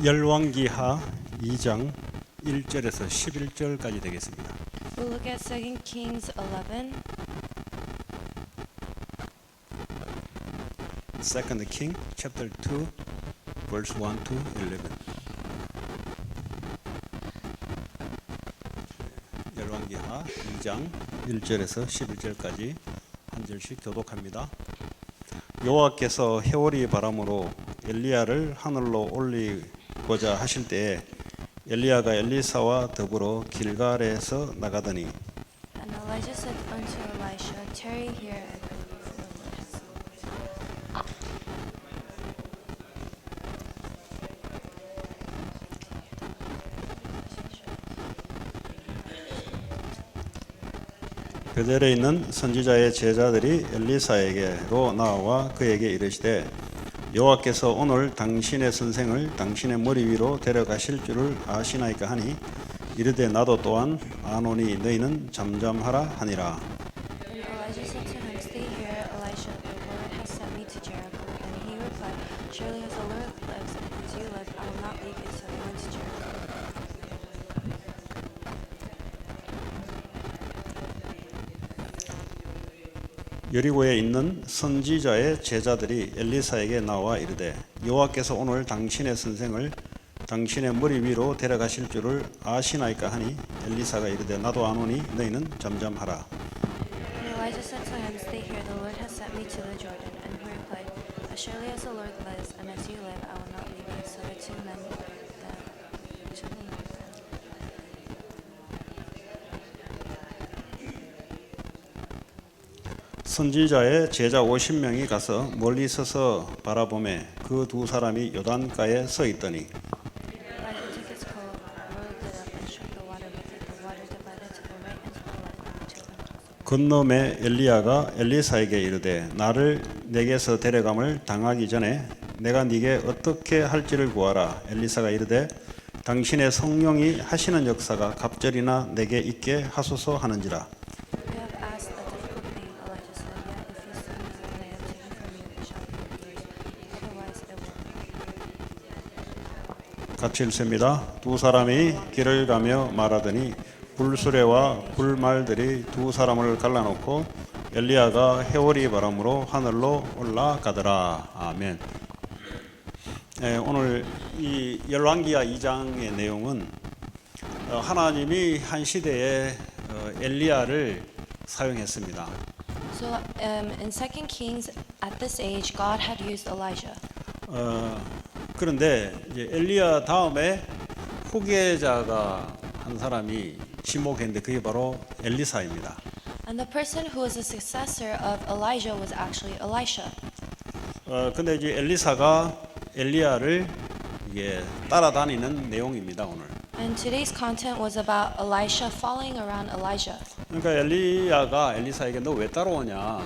열왕기하 2장 1절에서 11절까지 되겠습니다. We'll look at 2 Kings 11. Second King chapter 2 verse 1 to 11. 열왕기하 2장 1절에서 11절까지 한 절씩 교독합니다. 여호와께서 해오리 바람으로 엘리야를 하늘로 올리고자 하실 때에 엘리야가 엘리사와 더불어 길갈에서 나가더니 And Elijah said unto Elisha, Tarry here. 베델에 있는 선지자의 제자들이 엘리사에게로 나와 그에게 이르시되 여호와께서 오늘 당신의 선생을 당신의 머리 위로 데려가실 줄을 아시나이까 하니 이르되 나도 또한 아노니 너희는 잠잠하라 하니라. And Elijah said to him, Stay here, Elisha, the Lord has sent me to Jericho. And he replied, Surely as the Lord lives and as you live, I will not leave you. So he went to Jericho. 여리고에 있는 선지자의 제자들이 엘리사에게 나와 이르되 여호와께서 오늘 당신의 선생을 당신의 머리 위로 데려가실 줄을 아시나이까 하니 엘리사가 이르되 나도 아노니 너희는 잠잠하라. And Elijah said to him, Stay here, the Lord has sent me to the Jordan. And he replied, As surely as the Lord lives and as you live, I will not leave you. So the two men 선지자의 제자 50명이 가서 멀리 서서 바라보매 그 두 사람이 요단가에 서 있더니 Elijah took his coat, rolled it up, and struck the water with it. The water divided to the right and to the left, and the two went also. 건너매 엘리야가 엘리사에게 이르되 나를 내게서 데려감을 당하기 전에 내가 네게 어떻게 할지를 구하라. 엘리사가 이르되 당신의 성령이 하시는 역사가 갑절이나 내게 있게 하소서 하는지라. You have asked a difficult thing, Elijah said. Yet if you sin that I have taken from you, it shall be with you. Otherwise it will. 같이 읽습니다. 두 사람이 길을 가며 말하더니 불수레와 불말들이 두 사람을 갈라놓고 엘리야가 해오리 바람으로 하늘로 올라가더라. 아멘. 오늘 이 열왕기하 2장의 내용은 하나님이 한 시대에 엘리야를 사용했습니다. So in 2 Kings, at this age, God had used Elijah. 그런데 이제 엘리야 다음에 후계자가 한 사람이 지목했는데 그게 바로 엘리사입니다. And the person who was the successor of Elijah was actually Elisha. 근데 이제 엘리사가 엘리야를 이게 따라다니는 내용입니다 오늘. And today's content was about Elisha following around Elijah. 그러니까 엘리야가 엘리사에게 너 왜 따라오냐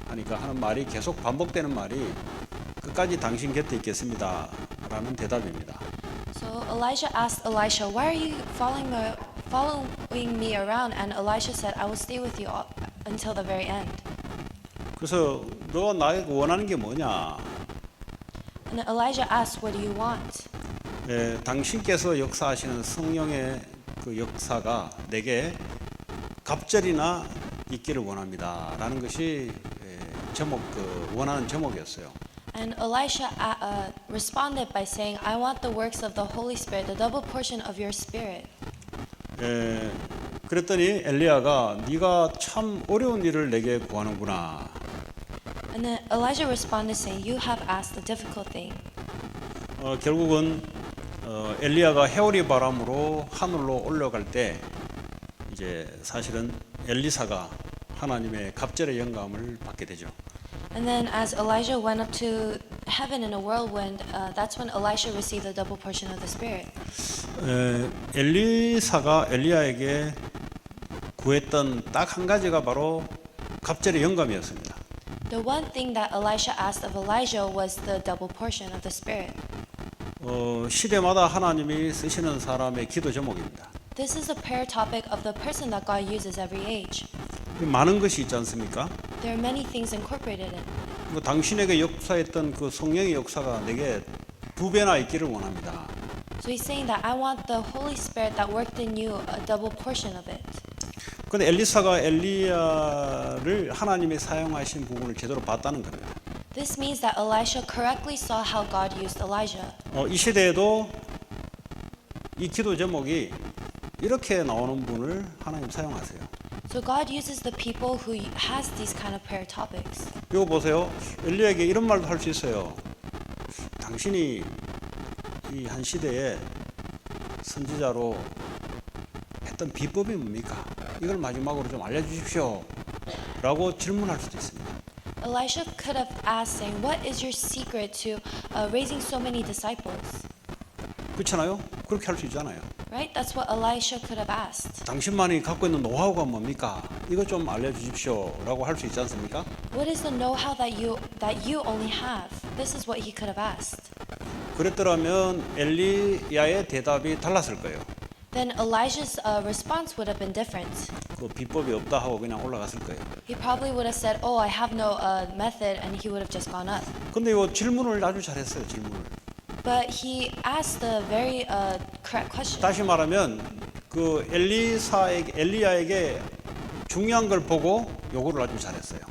하니까 하는 말이 계속 반복되는 말이 끝까지 당신 곁에 있겠습니다라는 대답입니다. So Elijah asked Elisha, "Why are you following me around?" And Elisha said, "I will stay with you until the very end." 그래서 너 나에게 원하는 게 뭐냐? And Elijah asked, "What do you want?" 당신께서 역사하시는 성령의 그 역사가 내게 갑절이나 있기를 원합니다라는 것이 제목 원하는 제목이었어요. And Elisha responded by saying, "I want the works of the Holy Spirit, the double portion of your spirit." 그랬더니 엘리야가 네가 참 어려운 일을 내게 구하는구나. And then Elijah responded saying, "You have asked a difficult thing." 결국은 엘리야가 해오리 바람으로 하늘로 올라갈 때 이제 사실은 엘리사가 하나님의 갑절의 영감을 받게 되죠. And then as Elijah went up to heaven in a whirlwind, that's when Elisha received the double portion of the Spirit. 엘리사가 엘리야에게 구했던 딱 한 가지가 바로 갑절의 영감이었습니다. The one thing that Elisha asked of Elijah was the double portion of the Spirit. 시대마다 하나님이 쓰시는 사람의 기도 제목입니다. This is a prayer topic of the person that God uses every age. 많은 것이 있지 않습니까? There are many things incorporated in it. 당신에게 역사했던 그 성령의 역사가 내게 두 배나 있기를 원합니다. So he's saying that I want the Holy Spirit that worked in you, a double portion of it. 그런데 엘리사가 엘리야를 하나님이 사용하신 부분을 제대로 봤다는 겁니다. This means that Elisha correctly saw how God used Elijah. 이 시대에도 이 기도 제목이 이렇게 나오는 분을 하나님 사용하세요. So God uses the people who has these kind of prayer topics. 이거 보세요. 엘리야에게 이런 말도 할 수 있어요. 당신이 이 한 시대에 선지자로 했던 비법이 뭡니까? 이걸 마지막으로 좀 알려주십시오. 라고 질문할 수도 있습니다. Elisha could have asked, saying, "What is your secret to raising so many disciples?" 그렇잖아요? 그렇게 할 수 있잖아요. Right? That's what Elisha could have asked. 당신만이 갖고 있는 노하우가 뭡니까? 이거 좀 알려주십시오. 라고 할 수 있지 않습니까? What is the know-how that you only have? This is what he could have asked. 그랬더라면 엘리야의 대답이 달랐을 거예요. Then Elijah's response would have been different. 그 비법이 없다 하고 그냥 올라갔을 거예요. He probably would have said, "Oh, I have no method," and he would have just gone up. 근데 이 질문을 아주 잘했어요. 질문을. But he asked a very correct question. 다시 말하면 그 엘리야에게 중요한 걸 보고 요구를 아주 잘했어요.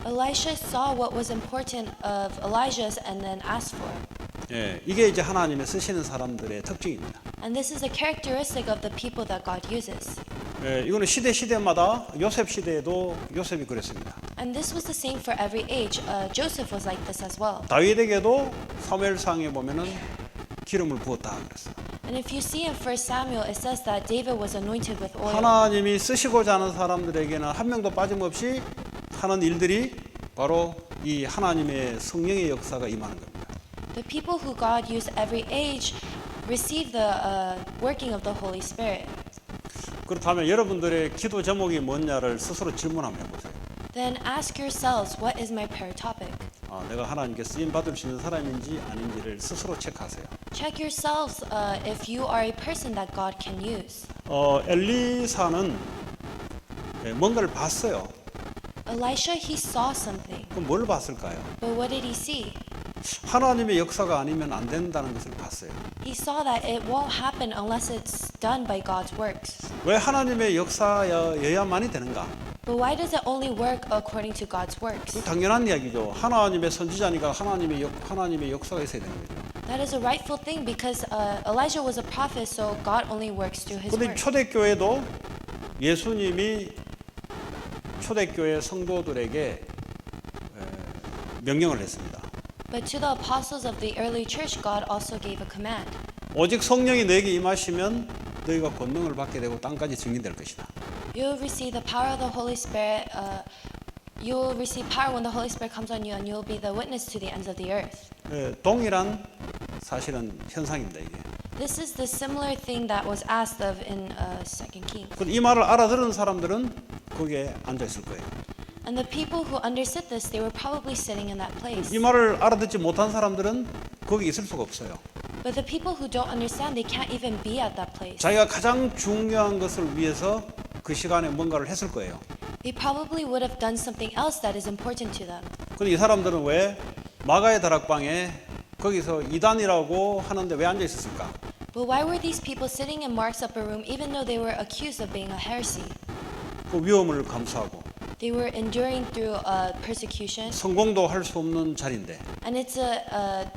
Elisha saw what was important of Elijah's and then asked for it. 예, 이게 이제 하나님의 쓰시는 사람들의 특징입니다. And this is a characteristic of the people that God uses. 예, 이거는 시대마다 요셉 시대에도 요셉이 그랬습니다. And this was the same for every age. Joseph was like this as well. 다윗에게도 사무엘상에 보면은 기름을 부었다 그랬어요. And if you see in 1 Samuel, it says that David was anointed with oil. 하나님이 쓰시고자 하는 사람들에게는 한 명도 빠짐없이 하는 일들이 바로 이 하나님의 성령의 역사가 임하는 겁니다. The people who God used every age receive the working of the Holy Spirit. 그렇다면 여러분들의 기도 제목이 뭐냐를 스스로 질문 한번 해보세요. Then ask yourselves, what is my prayer topic? 내가 하나님께 쓰임 받을 수 있는 사람인지 아닌지를 스스로 체크하세요. Check yourselves if you are a person that God can use. 엘리사는 뭔가를 봤어요. Elisha, he saw something. 그럼 뭘 봤을까요? But what did he see? 하나님의 역사가 아니면 안 된다는 것을 봤어요. He saw that it won't happen unless it's done by God's works. 왜 하나님의 역사여야만이 되는가? But why does it only work according to God's works? 당연한 이야기죠. 하나님의 선지자니까 하나님의 역사가 있어야 되는 거죠. That is a rightful thing because Elijah was a prophet, so God only works through his 그런데 work. 초대교회도 예수님이 초대교회 성도들에게 명령을 했습니다. But to the apostles of the early church, God also gave a command. 오직 성령이 너에게 임하시면 너희가 권능을 받게 되고 땅까지 증인될 것이다. You will receive the power of the Holy Spirit. You will receive power when the Holy Spirit comes on you, and you will be the witness to the ends of the earth. 동일한 사실은 현상입니다. 이게. This is the similar thing that was asked of in 2 Kings. 이 말을 알아들은 사람들은 거기에 앉아 있을 거예요. And the people who understood this, they were probably sitting in that place. 이 말을 알아듣지 못한 사람들은 거기 있을 수가 없어요. But the people who don't understand, they can't even be at that place. 자기가 가장 중요한 것을 위해서 그 시간에 뭔가를 했을 거예요. They probably would have done something else that is important to them. 근데 이 사람들은 왜 마가의 다락방에 거기서 이단이라고 하는데 왜 앉아 있었을까? But why were these people sitting in Mark's upper room even though they were accused of being a heresy? 그 위험을 감수하고 They were enduring through persecution, 성공도 할 수 없는 자리인데 and it's a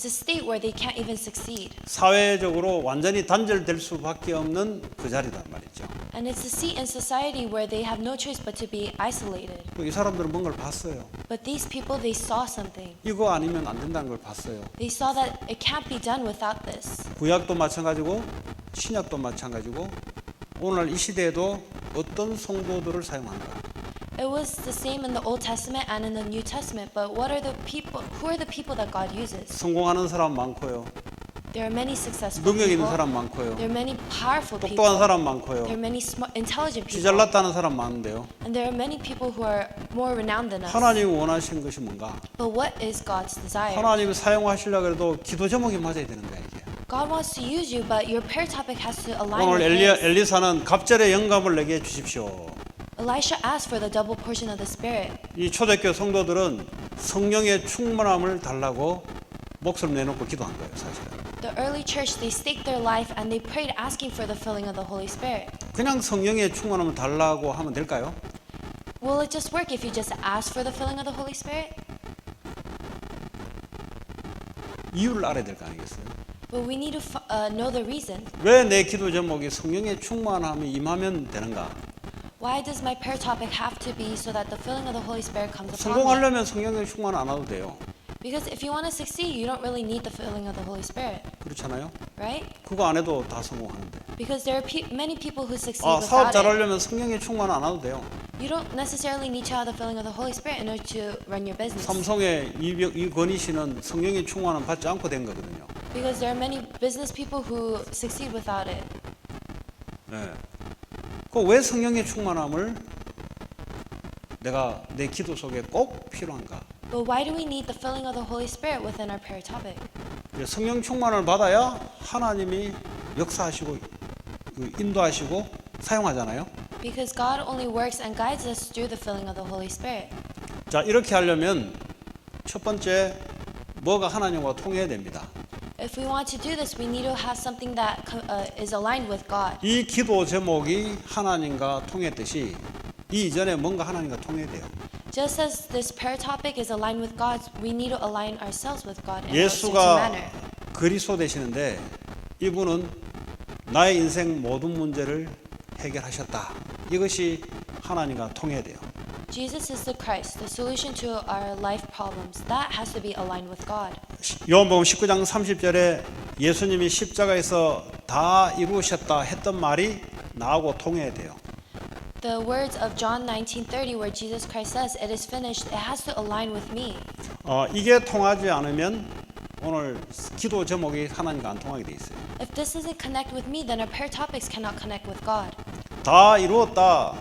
state where they can't even succeed. 사회적으로 완전히 단절될 수밖에 없는 그 자리단 말이죠. And it's a seat in society where they have no choice but to be isolated. 이 사람들은 뭔가를 봤어요. But these people, they saw something. 이거 아니면 안 된다는 걸 봤어요. They saw that it can't be done without this. 구약도 마찬가지고 신약도 마찬가지고 오늘 이 시대에도 어떤 성도들을 사용하는가? It was the same in the Old Testament and in the New Testament, but what are the people? Who are the people that God uses? 성공하는 사람 많고요. There are many successful 능력 있는 people. 사람 많고요. There are many powerful 똑똑한 people. 사람 There 많고요. are many smart, intelligent 쥐 people. 잘났다는 사람 많은데요. And there are many people who are more renowned than us. 하나님이 원하시는 것이 뭔가? But what is God's desire? 하나님이 사용하시려고 해도 기도 제목이 맞아야 되는 거야 이게. God wants to use you, but your prayer topic has to align 오늘 with His. 엘리사는 갑절의 영감을 내게 주십시오. Elisha asked for the double portion of the Spirit. 이 초대교회 성도들은 성령의 충만함을 달라고 목숨을 내놓고 기도한 거예요, 사실은. The early church, they staked their life and they prayed asking for the filling of the Holy Spirit. 그냥 성령의 충만함을 달라고 하면 될까요? Will it just work if you just ask for the filling of the Holy Spirit? 이유를 알아야 될 거 아니겠어요? But we need to know the reason. 왜 내 기도 제목이 성령의 충만함이 임하면 되는가? Why does my prayer topic have to be so that the filling of the Holy Spirit comes upon me? 성공하려면 성령의 충만 안 와도 돼요. Because if you want to succeed, you don't really need the filling of the Holy Spirit, 그렇잖아요? right? 그거 안 해도 다 성공하는데. Because there are many people who succeed 사업 without it. 잘하려면 성령의 충만 안 와도 돼요. You don't necessarily need to have the filling of the Holy Spirit in order to run your business. 삼성의 이건희 씨는 성령의 충만함 받지 않고 된 거거든요. Because there are many business people who succeed without it. 네. 왜 성령의 충만함을 내가 내 기도 속에 꼭 필요한가? But why do we need the filling of the Holy Spirit within our prayer topic? 성령 충만을 받아야 하나님이 역사하시고 인도하시고 사용하잖아요. Because God only works and guides us through the filling of the Holy Spirit. 자, 이렇게 하려면 첫 번째 뭐가 하나님과 통해야 됩니다. If we want to do this, we need to have something that is aligned with God. 이 기도 제목이 하나님과 통했듯이 이 이전에 뭔가 하나님과 통해야 돼요. Just as this prayer topic is aligned with God, we need to align ourselves with God in a certain 예수가 manner. 그리스도 되시는데 이분은 나의 인생 모든 문제를 해결하셨다. 이것이 하나님과 통해야 돼요. Jesus is the Christ, the solution to our life problems. That has to be aligned with God. 요한복음 19장 30절에 예수님이 십자가에서 다 이루셨다 했던 말이 나하고 통해야 돼요. The words of John 19:30 where Jesus Christ says, "It is finished," it has to align with me. 이게 통하지 않으면 오늘 기도 제목이 하나님과 안 통하게 돼 있어요. If this doesn't connect with me, then our prayer topics cannot connect with God. 다 이루었다.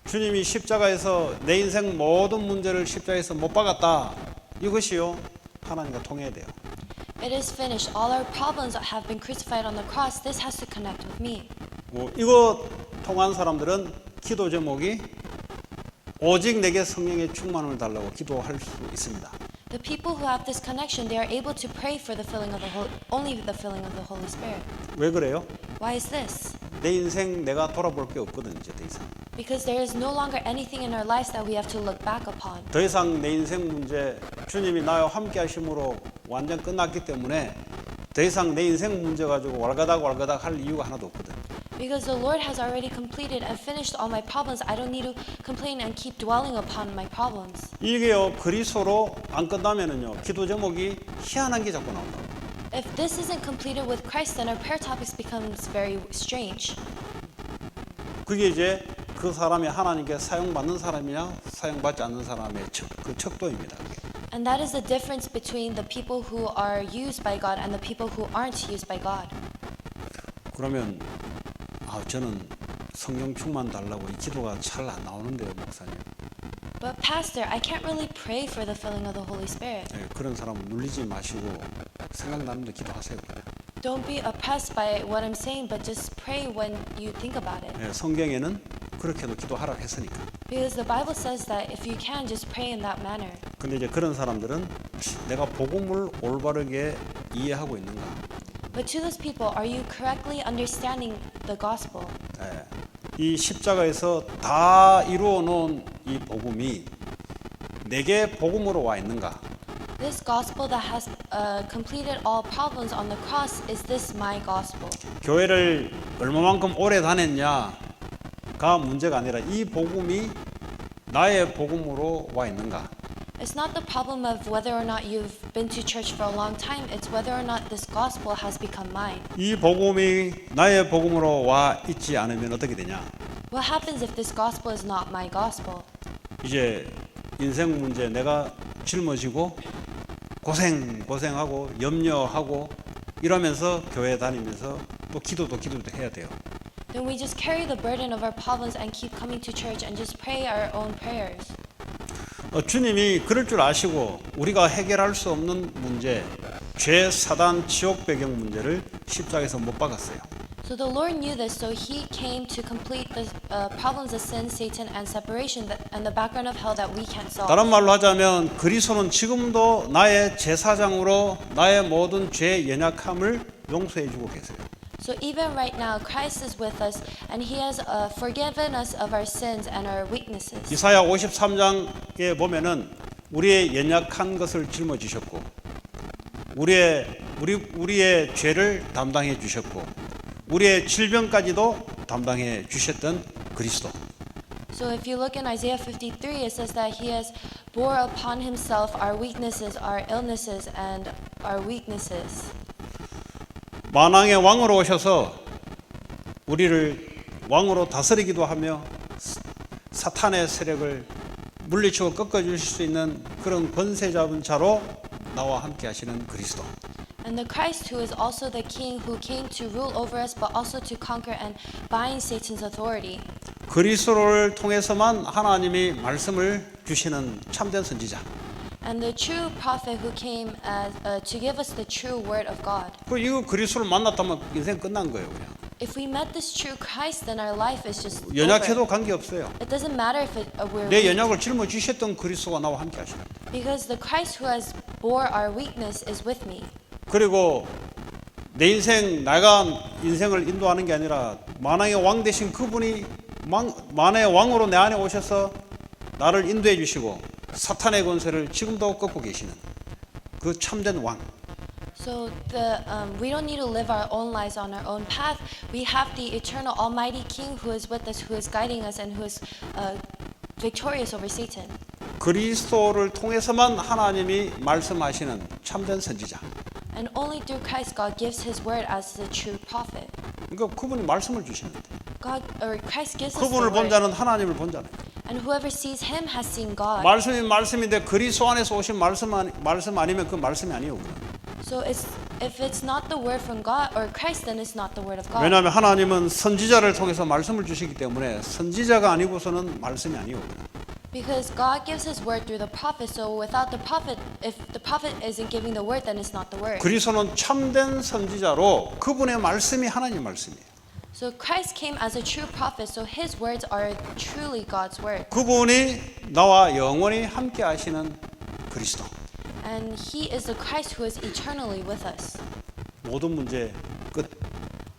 주님이 십자가에서 내 인생 모든 문제를 십자가에서 못 박았다. 이것이요 하나님과 통해야 돼요. It is finished. All our problems have been crucified on the cross. This has to connect with me. 이거 통한 사람들은 기도 제목이 오직 내게 성령의 충만을 달라고 기도할 수 있습니다. The people who have this connection, they are able to pray for the filling of the only the filling of the Holy Spirit. 왜 그래요? Why is this? 내 인생 내가 돌아볼 게 없거든 이제 더 이상. Because there is no longer anything in our lives that we have to look back upon. 더 이상 내 인생 문제 주님이 나와 함께 하심으로 완전 끝났기 때문에 더 이상 내 인생 문제 가지고 왈가닥 할 이유가 하나도 없거든. Because the Lord has already completed and finished all my problems, I don't need to complain and keep dwelling upon my problems. 이게요 그리스도로 안 끝나면은요 기도 제목이 희한한 게 자꾸 나온다고. If this isn't completed with Christ, then our prayer topics becomes very strange. 그게 이제 그 사람이 하나님께 사용받는 사람이냐 사용받지 않는 사람의 그 척도입니다. And that is the difference between the people who are used by God and the people who aren't used by God. 그러면 저는 성령 충만 달라고 이 기도가 잘 안 나오는데요, 목사님. But Pastor, I can't really pray for the filling of the Holy Spirit. 그런 사람은 눌리지 마시고 생각나는 데 기도하세요. Don't be oppressed by what I'm saying, but just pray when you think about it. 성경에는 그렇게도 기도하라 했으니까. Because the Bible says that if you can, just pray in that manner. 근데 이제 그런 사람들은 내가 복음을 올바르게 이해하고 있는가? But to those people, are you correctly understanding the gospel? 이 십자가에서 다 이루어 놓은 이 복음이 내게 복음으로 와 있는가? This gospel that has completed all problems on the cross, is this my gospel? 교회를 얼마만큼 오래 다녔냐가 문제가 아니라 이 복음이 나의 복음으로 와 있는가? It's not the problem of whether or not you've been to church for a long time, it's whether or not this gospel has become mine. 이 복음이 나의 복음으로 와 있지 않으면 어떻게 되냐? What happens if this gospel is not my gospel? 이제 인생 문제 내가 짊어지고 고생하고 염려하고 이러면서 교회 다니면서 또 기도도 해야 돼요. Then we just carry the burden of our problems and keep coming to church and just pray our own prayers. 주님이 그럴 줄 아시고 우리가 해결할 수 없는 문제, 죄, 사단, 지옥 배경 문제를 십자가에서 못 박았어요. So the Lord knew this, so He came to complete the problems of sin, Satan, and separation, and the background of hell that we can't solve. 다른 말로 하자면 그리스도는 지금도 나의 제사장으로 나의 모든 죄 연약함을 용서해 주고 계세요. So even right now, Christ is with us, and He has forgiven us of our sins and our weaknesses. 이사야 53장에 보면은 우리의 연약한 것을 짊어지셨고 우리의 죄를 담당해 주셨고 우리의 질병까지도 담당해 주셨던 그리스도. So if you look in Isaiah 53, it says that He has bore upon Himself our weaknesses, our illnesses, and our weaknesses. 만왕의 왕으로 오셔서 우리를 왕으로 다스리기도 하며 사탄의 세력을 물리치고 꺾어주실 수 있는 그런 권세 잡은 자로 나와 함께 하시는 그리스도. And the Christ who is also the King who came to rule over us but also to conquer and bind Satan's authority. 그리스도를 통해서만 하나님이 말씀을 주시는 참된 선지자. And the true prophet who came as, to give us the true word of God. 이거 그리스도를 만났다면 인생 끝난 거예요, 그냥. If we met this true Christ, then our life is just 연약해도 over. 관계없어요. It doesn't matter if we're 내 weak, 연약을 짊어지셨던 그리스도가 나와 함께 하시는. because the Christ who has bore our weakness is with me. 그리고 내 인생, 내가 인생을 인도하는 게 아니라 만왕의 왕 되신 그분이 만왕의 왕으로 내 안에 오셔서 나를 인도해 주시고 사탄의 권세를 지금도 꺾고 계시는 그 참된 왕. So we don't need to live our own lives on our own path. We have the eternal Almighty King who is with us, who is guiding us, and who is victorious over Satan. 그리스도를 통해서만 하나님이 말씀하시는 참된 선지자. And only through Christ God gives His word as the true prophet. 그러니까 그분이 말씀을 주시는데 Christ gives us the 그분을 본 word. 자는 하나님을 본 자네. And whoever sees Him has seen God. 말씀이 말씀인데 그리스도 안에서 오신 말씀 아니면 그 말씀이 아니에요. So if it's not the word from God or Christ, then it's not the word of God. 왜냐하면 하나님은 선지자를 통해서 말씀을 주시기 때문에 선지자가 아니고서는 말씀이 아니에요. Because God gives His word through the prophet. So without the prophet, if the prophet isn't giving the word, then it's not the word. 그리스도는 참된 선지자로 그분의 말씀이 하나님 말씀이에요. So Christ came as a true prophet. So His words are truly God's word. 그분이 나와 영원히 함께 하시는 그리스도. And He is the Christ who is eternally with us. 모든 문제 끝.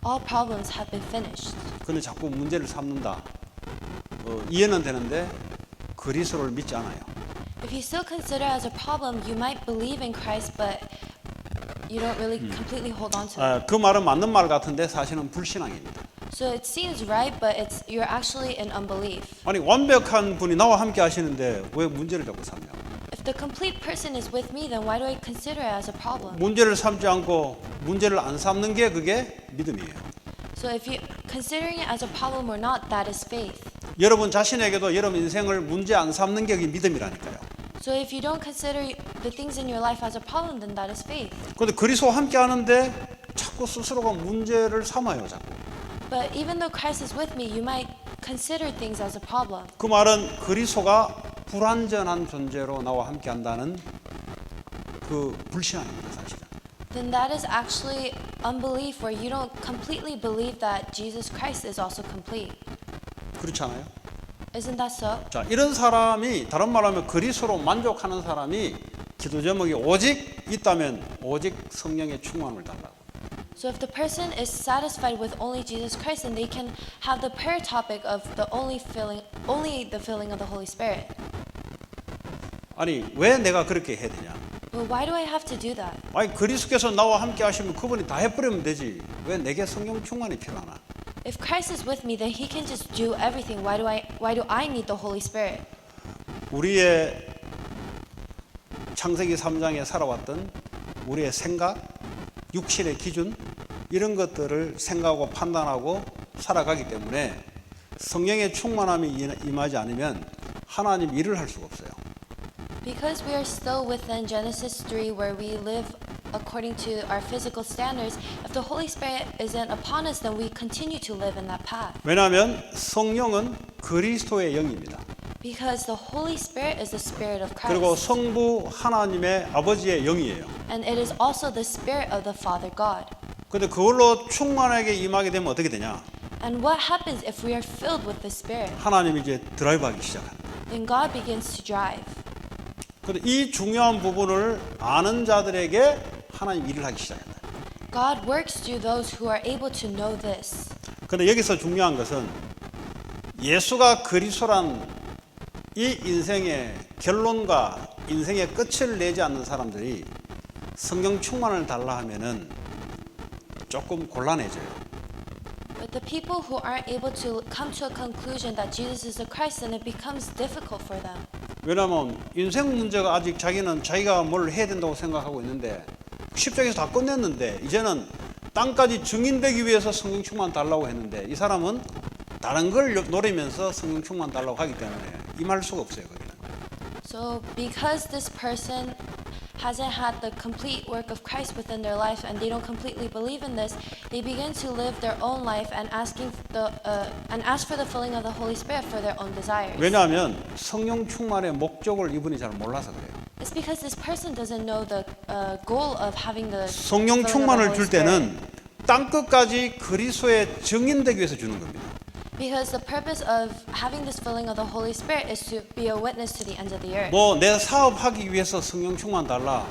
All problems have been finished. 근데 자꾸 문제를 삼는다. 이해는 되는데 그리스도를 믿지 않아요. If you still consider it as a problem, you might believe in Christ, but you don't really completely hold on to it. 그 말은 맞는 말 같은데 사실은 불신앙입니다. So it seems right, but you're actually in unbelief. 아니 완벽한 분이 나와 함께 하시는데 왜 문제를 자꾸 삼냐? If the complete person is with me, then why do I consider it as a problem? 문제를 삼지 않고 문제를 안 삼는 게 그게 믿음이에요. So if you considering it as a problem or not, that is faith. 여러분 자신에게도 여러분 인생을 문제 안 삼는 게 그게 믿음이라니까요. So if you don't consider the things in your life as a problem, then that is faith. 그런데 그리스도와 함께 하는데 자꾸 스스로가 문제를 삼아요, 자꾸. But even though Christ is with me, you might consider things as a problem. 그 말은 그리스도가 불완전한 존재로 나와 함께 한다는 그 불신앙입니다, 사실은. Then that is actually unbelief, where you don't completely believe that Jesus Christ is also complete. 그렇지 않아요? Isn't that so? 자, 이런 사람이 다른 말로 하면 그리스도로 만족하는 사람이 기도 제목이 오직 있다면 오직 성령의 충만을 달라고. So if the person is satisfied with only Jesus Christ, then they can have the prayer topic of only the filling of the Holy Spirit. 아니 왜 내가 그렇게 해야 되냐? Well, why do I have to do that? 아니 그리스도께서 나와 함께 하시면 그분이 다 해버리면 되지. 왜 내게 성령 충만이 필요하나? If Christ is with me, then He can just do everything. Why do I need the Holy Spirit? 우리의 창세기 3장에 살아왔던 우리의 생각, 육신의 기준 이런 것들을 생각하고 판단하고 살아가기 때문에 성령의 충만함이 임하지 않으면 하나님 일을 할 수가 없어요. Because we are still within Genesis 3, where we live according to our physical standards, if the Holy Spirit isn't upon us, then we continue to live in that path. 왜냐하면 성령은 그리스도의 영입니다. Because the Holy Spirit is the Spirit of 그리고 Christ. 성부 하나님의 아버지의 영이에요. And it is also the Spirit of the Father God. 근데 그걸로 충만하게 임하게 되면 어떻게 되냐? And what happens if we are filled with the Spirit? 하나님이 이제 드라이브하기 시작합니다. Then God begins to drive. 근데 이 중요한 부분을 아는 자들에게 하나님 일을 하기 시작한다. God works through those who are able to know this. 근데 여기서 중요한 것은 예수가 그리스도란 이 인생의 결론과 인생의 끝을 내지 않는 사람들이 성령 충만을 달라 하면은 조금 곤란해져요. But the people who aren't able to come to a conclusion that Jesus is the Christ, then it becomes difficult for them. 왜냐하면 인생 문제가 아직 자기가 뭘 해야 된다고 생각하고 있는데 십자가에서 다 끝냈는데 이제는 땅까지 증인되기 위해서 성령 충만 달라고 했는데 이 사람은 다른 걸 노리면서 성령 충만 달라고 하기 때문에 임할 수가 없어요. 거기는. So because this person hasn't had the complete work of Christ within their life and they don't completely believe in this, they begin to live their own life and ask for the filling of the Holy Spirit for their own desires. 왜냐하면 성령 충만의 목적을 이분이 잘 몰라서 그래요. It's because this person doesn't know the goal of having the 성령 filling of the 충만을 Holy 줄 Spirit. 때는 땅 끝까지 그리스도의 증인되기 위해서 주는 겁니다. Because the purpose of having this filling of the Holy Spirit is to be a witness to the ends of the earth. 뭐 내 사업하기 위해서 성령 충만 달라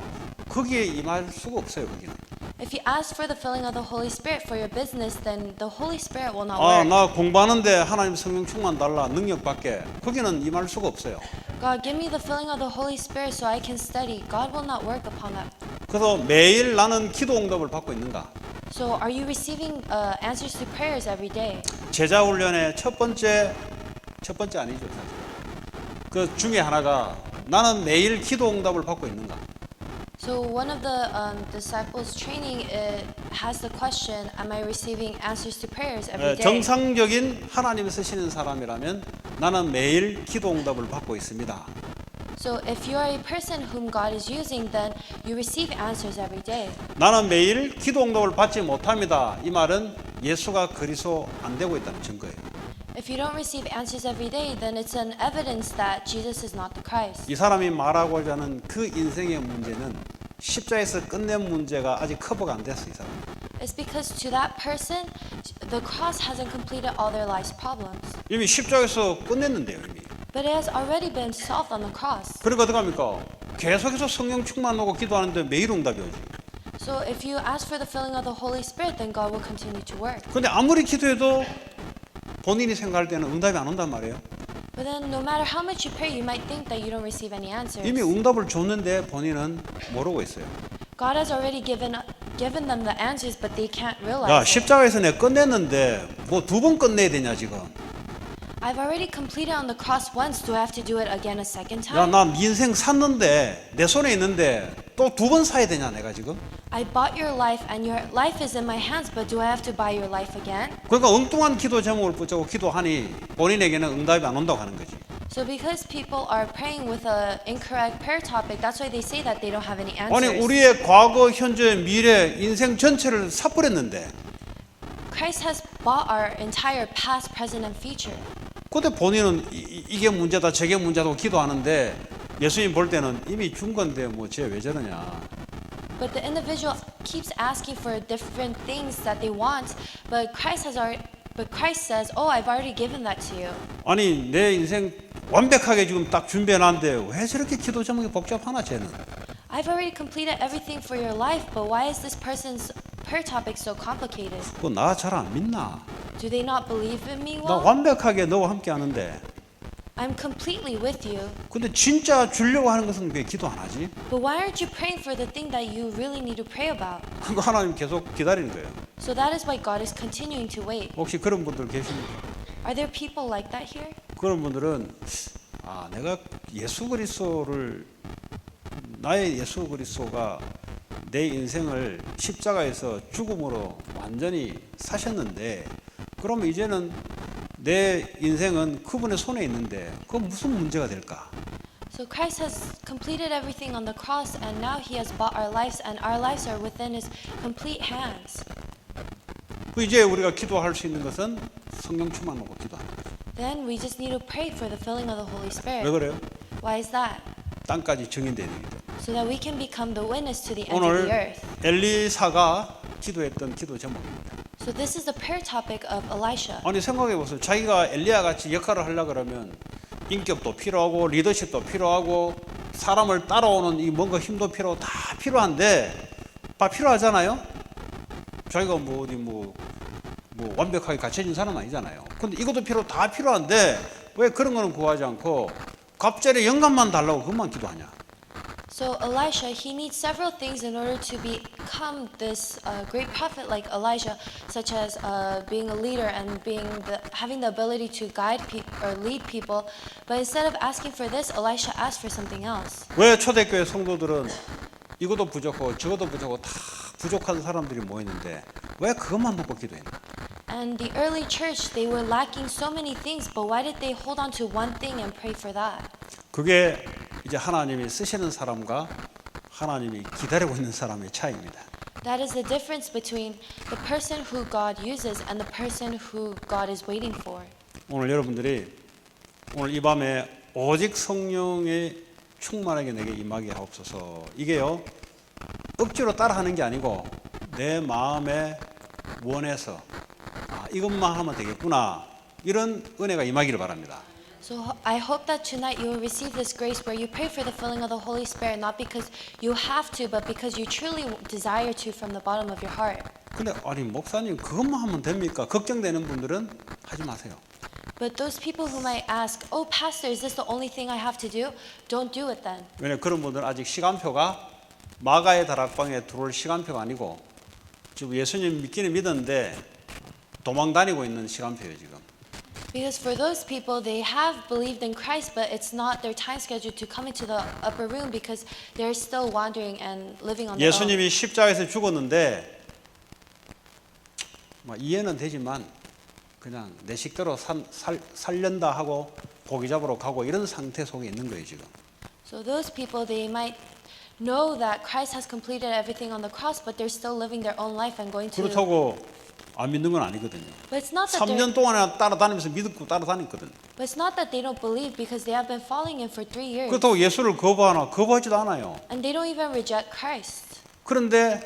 거기에 임할 수가 없어요. 거기는. If you ask for the filling of the Holy Spirit for your business, then the Holy Spirit will not 아, work. 나 공부하는데 하나님 성령 충만 달라 능력 받게 거기는 임할 수가 없어요. God, give me the filling of the Holy Spirit so I can study. God will not work upon that. 그래서 매일 나는 기도 응답을 받고 있는가? So are you receiving answers to prayers every day? 제자 훈련의 첫 번째 아니죠 사실. 그 중에 하나가 나는 매일 기도 응답을 받고 있는가? So one of the disciples training has the question, am I receiving answers to prayers every day? 정상적인 하나님이 쓰시는 사람이라면 나는 매일 기도 응답을 받고 있습니다. So if you are a person whom God is using, then you receive answers every day. 나는 매일 기도 응답을 받지 못합니다. 이 말은 예수가 그리스도 안 되고 있다는 증거예요. If you don't receive answers every day, then it's an evidence that Jesus is not the Christ. 이 사람이 말하고자 하는 그 인생의 문제는 십자에서 끝낸 문제가 아직 커버가 안 됐어 이 사람. It's because to that person, the cross hasn't completed all their life's problems. 이미 십자에서 끝냈는데요 이미. But it has already been solved on the cross. 그러니까 어떡합니까? 계속해서 성령 충만하고 기도하는데 매일 응답이 오지. So if you ask for the filling of the Holy Spirit, then God will continue to work. 근데 아무리 기도해도 본인이 생각할 때는 응답이 안 온단 말이에요. But then no matter how much you pray, you might think that you don't receive any answers. 이미 응답을 줬는데 본인은 모르고 있어요. God has already given them the answers, but they can't 야, realize it. 십자가에서 내가 끝냈는데 뭐 두 번 끝내야 되냐 지금. I've already completed on the cross once. Do I have to do it again a second 야, time? 나 인생 샀는데 내 손에 있는데 또 두 번 사야 되냐 내가 지금. I bought your life and your life is in my hands, but do I have to buy your life again? 그러니까 엉뚱한 기도 제목을 붙잡고 기도하니 본인에게는 응답이 안 온다고 하는 거지. So because people are praying with an incorrect prayer topic, that's why they say that they don't have any 아니 answers. 우리의 과거, 현재, 미래, 인생 전체를 사버렸는데 Christ has bought our entire past, present, and future. 근데 본인은 이게 문제다 저게 문제다고 기도하는데 예수님 볼 때는 이미 준 건데 뭐 쟤 왜 저러냐. But the individual keeps asking for different things that they want, but Christ says, "Oh, I've already given that to you." 아니 내 인생 완벽하게 지금 딱 준비해놨는데 왜 저렇게 기도 제목이 복잡하나 쟤는. I've already completed everything for your life, but why is this person's prayer topic so complicated? 그거 나 잘 안 믿나. Do they not believe in me 나 well? 완벽하게 너와 함께 하는데 I'm completely with you, 근데 진짜 주려고 하는 것은 왜 기도 안 하지? but why aren't you praying for the thing that you really need to pray about? 그거 하나님 계속 기다리는 거예요. So that is why God is continuing to wait. 혹시 그런 분들 계십니까? Are there people like that here? 그런 분들은 아 내가 예수 그리스도를 나의 예수 그리스도가 내 인생을 십자가에서 죽음으로 완전히 사셨는데 그럼 이제는 내 인생은 그분의 손에 있는데 그건 무슨 문제가 될까? So Christ has completed everything on the cross, and now He has bought our lives, and our lives are within His complete hands. 그 이제 우리가 기도할 수 있는 것은 성령 충만하고 기도하는 거죠. Then we just need to pray for the filling of the Holy 왜 Spirit. 그래요? Why is that? 땅까지 증인되야 되기 때문에. So that we can become the witness to the ends of 오늘 the earth. 엘리사가 기도했던 기도 제목입니다. So this is the prayer topic of Elisha. 아니 생각해 보세요. 자기가 엘리야 같이 역할을 하려 그러면 인격도 필요하고 리더십도 필요하고 사람을 따라오는 이 뭔가 힘도 필요하고 다 필요한데 다 필요하잖아요. 자기가 뭐 어디 뭐 완벽하게 갖춰진 사람 아니잖아요. 근데 이것도 다 필요한데 왜 그런 거는 구하지 않고 갑자기 영감만 달라고 그것만 기도하냐? So Elisha, he needs several things in order to become this great prophet like Elijah, such as being a leader and having the ability to guide or lead people. But instead of asking for this, Elisha asked for something else. 왜 초대교회 성도들은 이것도 부족하고 저것도 부족하고 다 부족한 사람들이 모이는데 왜 그것만 놓고 기도했나? And the early church, they were lacking so many things, but why did they hold on to one thing and pray for that? 그게 이제 하나님이 쓰시는 사람과 하나님이 기다리고 있는 사람의 차이입니다. That is the difference between the person who God uses and the person who God is waiting for. 오늘 여러분들이 오늘 이 밤에 오직 성령의 충만하게 내게 임하게 하옵소서. 이게요 억지로 따라하는 게 아니고 내 마음에 원해서 이것만 하면 되겠구나 이런 은혜가 임하기를 바랍니다. So I hope that tonight you will receive this grace where you pray for the filling of the Holy Spirit, not because you have to, but because you truly desire to from the bottom of your heart. 근데 아니 목사님 그것만 하면 됩니까? 걱정되는 분들은 하지 마세요. But those people who might ask, "Oh, Pastor, is this the only thing I have to do?" Don't do it then. 왜냐면 그런 분들은 아직 시간표가 마가의 다락방에 들어올 시간표가 아니고 지금 예수님 믿기는 믿었는데 도망 다니고 있는 시간표예요 지금. Because for those people, they have believed in Christ, but it's not their time schedule to come into the upper room because they're still wandering and living on their own. 예수님이 십자가에서 죽었는데 이해는 되지만 그냥 내 식대로 살련다 하고 고기 잡으러 가고 이런 상태 속에 있는 거예요 지금. So those people, they might know that Christ has completed everything on the cross, but they're still living their own life and going to. 그렇다고 안 믿는 건 아니거든요. But it's not that 3년 동안이나 따라다니면서 믿고 따라다녔거든. But it's not that they don't believe because they have been following him for 3 years. 그렇다고 예수를 거부하나? 거부하지도 않아요. And they don't even reject Christ. 그런데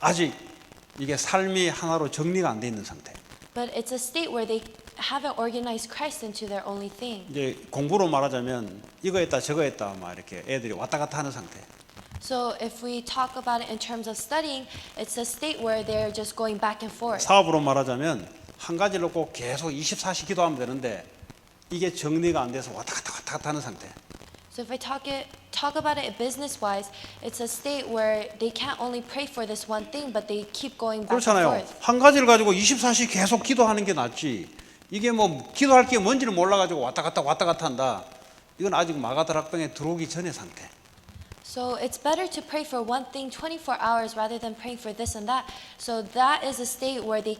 아직 이게 삶이 하나로 정리가 안 돼 있는 상태. But it's a state where they haven't organized Christ into their only thing. 이제 공부로 말하자면 이거 했다 저거 했다 막 이렇게 애들이 왔다 갔다 하는 상태. So if we talk about it in terms of studying, it's a state where they're just going back and forth. 사업으로 말하자면 한 가지를 꼭 계속 24시 기도하면 되는데 이게 정리가 안 돼서 왔다 갔다 하는 상태. So if I talk about it business-wise, it's a state where they can't only pray for this one thing, but they keep going back and 그렇잖아요. forth. 한 가지를 가지고 24시 계속 기도하는 게 낫지. 이게 뭐 기도할 게 뭔지를 몰라가지고 왔다 갔다 한다. 이건 아직 마가다락방에 들어오기 전의 상태. So it's better to pray for one thing 24 hours rather than praying for this and that. So that is a state where they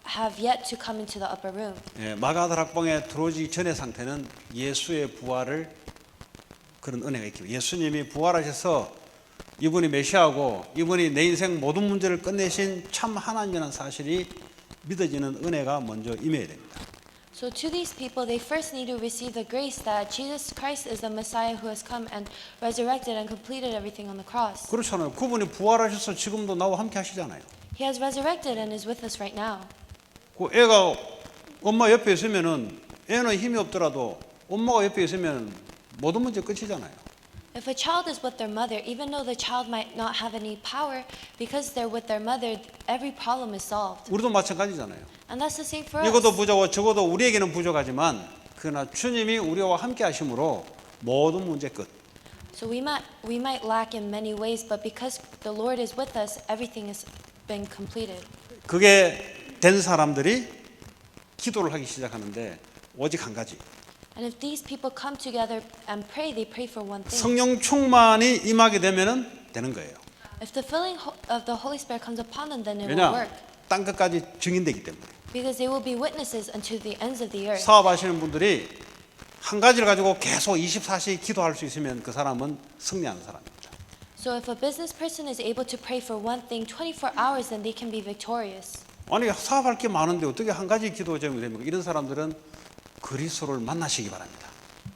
have yet to come into the upper room. 예, 마가다락방에 들어오기 전의 상태는 예수의 부활을 그런 은혜가 있고 예수님이 부활하셔서 이분이 메시아고 이분이 내 인생 모든 문제를 끝내신 참 하나님이라는 사실이 믿어지는 은혜가 먼저 임해야 됩니다. So to these people, they first need to receive the grace that Jesus Christ is the Messiah who has come and resurrected and completed everything on the cross. 그렇잖아요. 그분이 부활하셔서 지금도 나와 함께 하시잖아요. He has resurrected and is with us right now. 그 애가 엄마 옆에 있으면은 애는 힘이 없더라도 엄마가 옆에 있으면 모든 문제 끝이잖아요. If a child is with their mother, even though the child might not have any power, because they're with their mother, every problem is solved. 우리도 마찬가지잖아요. And that's the same for us. 이것도 부족하고 저것도 우리에게는 부족하지만 그러나 주님이 우리와 함께 하심으로 모든 문제 끝. So we might lack in many ways, but because the Lord is with us, everything has been completed. 그게 된 사람들이 기도를 하기 시작하는데 오직 한 가지. And if these people come together and pray, they pray for one thing. 성령 충만이 임하게 되면은 되는 거예요. If the filling of the Holy Spirit comes upon them, then it will 왜냐? work. 땅 끝까지 증인되기 때문에. Because they will be witnesses unto the ends of the earth. 사업하시는 분들이 한 가지를 가지고 계속 24시 기도할 수 있으면 그 사람은 승리하는 사람입니다. So if a business person is able to pray for one thing 24 hours, then they can be victorious. 아니 사업할 게 많은데 어떻게 한 가지 기도 제목이 됩니까? 이런 사람들은 그리스도를 만나시기 바랍니다.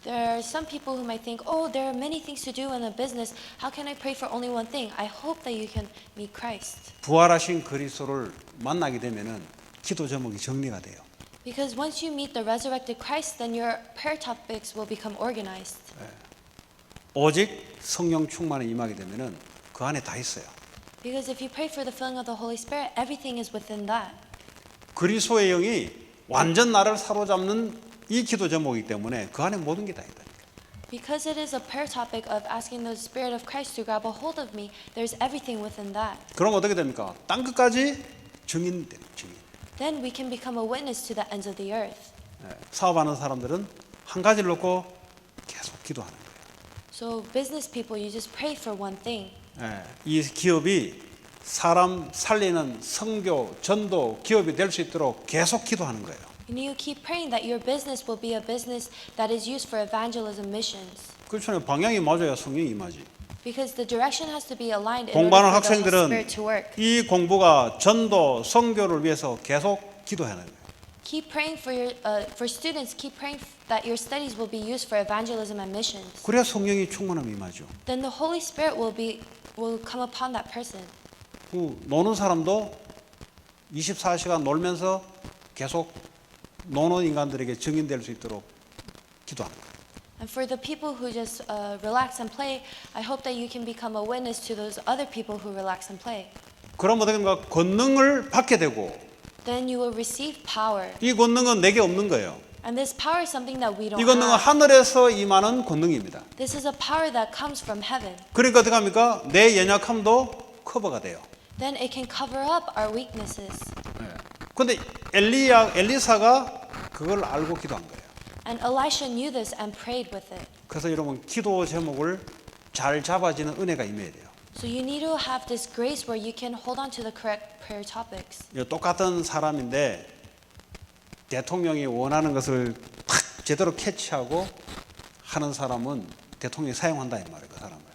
There are some people who might think, oh, there are many things to do in a business. How can I pray for only one thing? I hope that you can meet Christ. 부활하신 그리스도를 만나게 되면은 기도 제목이 정리가 돼요. Because once you meet the resurrected Christ, then your prayer topics will become organized. 오직 성령 충만에 임하게 되면은 그 안에 다 있어요. Because if you pray for the filling of the Holy Spirit, everything is within that. 그리스도의 영이 완전 나를 사로잡는 이 기도 제목이기 때문에 그 안에 모든 게 다 있다. Because it is a prayer topic of asking the Spirit of Christ to grab a hold of me, there's everything within that. 그럼 어떻게 됩니까? 땅 끝까지 증인되는 증인. Then we can become a witness to the ends of the earth. 사업하는 사람들은 한 가지를 놓고 계속 기도하는 거예요. So business people, you just pray for one thing. 이 기업이 사람 살리는 선교, 전도 기업이 될 수 있도록 계속 기도하는 거예요. And you keep praying that your business will be a business that is used for evangelism missions. 그렇잖아요. 방향이 맞아야 성령이 임하지. Because the direction has to be aligned in 공부하는 order for the 학생들은 Spirit to work. 이 공부가 전도, 선교를 위해서 계속 기도해야 해요. Keep praying for for students. Keep praying that your studies will be used for evangelism and missions. 그래야 성령이 충만함이 임하죠. Then the Holy Spirit will come upon that person. 노는 사람도 24시간 놀면서 계속 노는 인간들에게 증인될 수 있도록 기도하는 거예요. And for the people who just relax and play, I hope that you can become a witness to those other people who relax and play. 그럼 어떻게 됩니까? 권능을 받게 되고 Then you will receive power. 이 권능은 내게 없는 거예요. And this power is something that we don't 이 권능은 have. 하늘에서 임하는 권능입니다. This is a power that comes from heaven. 그러니까 어떻게 합니까? 내 연약함도 커버가 돼요. Then it can cover up our weaknesses. 그런데 엘리사가 그걸 알고 기도한 거예요. And Elisha knew this and prayed with it. 그래서 여러분 기도 제목을 잘 잡아지는 은혜가 임해야 돼요. So you need to have this grace where you can hold on to the correct prayer topics. 똑같은 사람인데 대통령이 원하는 것을 탁 제대로 캐치하고 하는 사람은 대통령이 사용한다 이 말이에요. 그 사람을.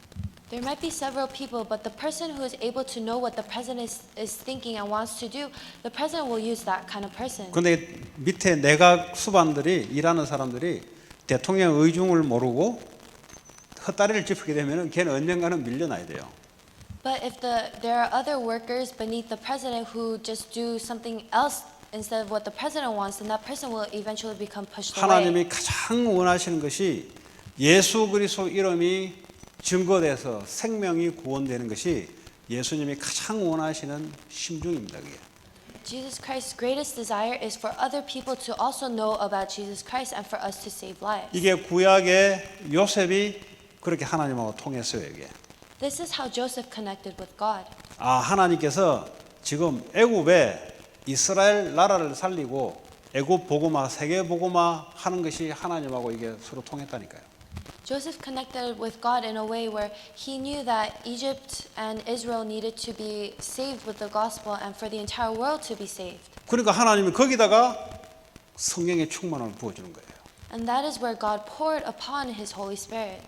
There might be several people, but the person who is able to know what the president is thinking and wants to do, the president will use that kind of person. 그런데 밑에 내각 수반들이 일하는 사람들이 대통령 의중을 모르고 헛다리를 짚게 되면 걔는 언젠가는 밀려나야 돼요. But if there are other workers beneath the president who just do something else instead of what the president wants, then that person will eventually become pushed away. 하나님이 가장 원하시는 것이 예수 그리스도 이름이 증거돼서 생명이 구원되는 것이 예수님이 가장 원하시는 심중입니다. 그게. Jesus Christ's greatest desire is for other people to also know about Jesus Christ and for us to save lives. 이게 구약의 요셉이 그렇게 하나님하고 통했어요. 이게. This is how Joseph connected with God. 하나님께서 지금 애굽에 이스라엘 나라를 살리고 애굽 복음화, 세계 복음화 하는 것이 하나님하고 이게 서로 통했다니까요. Joseph connected with God in a way where he knew that Egypt and Israel needed to be saved with the gospel and for the entire world to be saved. 그러니까 하나님이 거기다가 성령의 충만함을 부어주는 거예요. And that is where God poured upon his Holy Spirit.